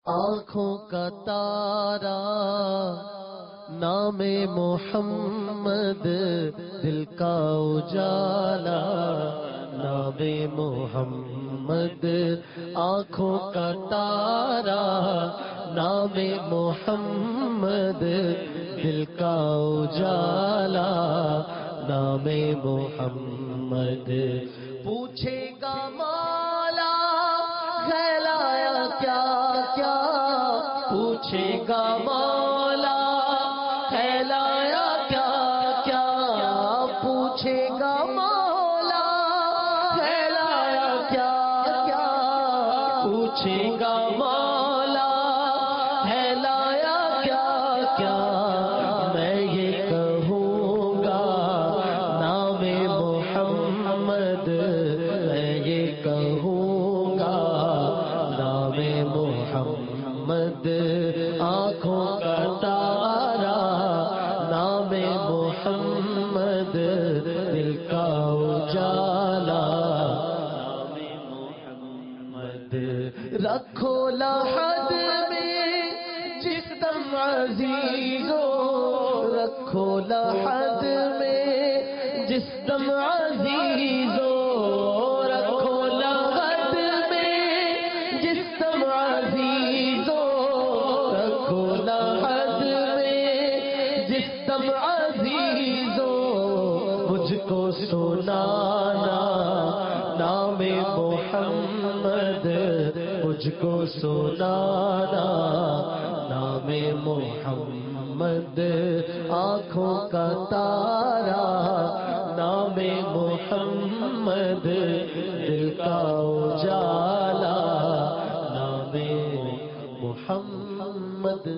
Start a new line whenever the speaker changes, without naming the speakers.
آنکھوں کا تارا نام محمد، دل کا اجالا نام محمد، آنکھوں کا تارا نام محمد، دل کا اجالا نام محمد۔ پوچھے گا مولا کہلایا کیا کیا، پوچھے گا مولا کہلایا کیا کیا، پوچھے گا مولا کہلایا کیا کیا، پوچھے گا مولا کہلایا کیا کیا، میں یہ کہوں گا نام محمد، میں یہ کہوں گا نام محمد، آنکھوں کا تارا نام محمد، دل کا اجالا نام محمد۔ رکھو لحد میں جس دم عزیزو، رکھو لحد میں جس دم عزیزو، رکھو لحد میں جس دم عزیزو، رکھو لحد میں جس دم عزیزو، مجھ کو سنانا نام محمد، مجھ کو سنانا نام محمد، آنکھوں کا تارا نام محمد، دل کا اجالا نام محمد۔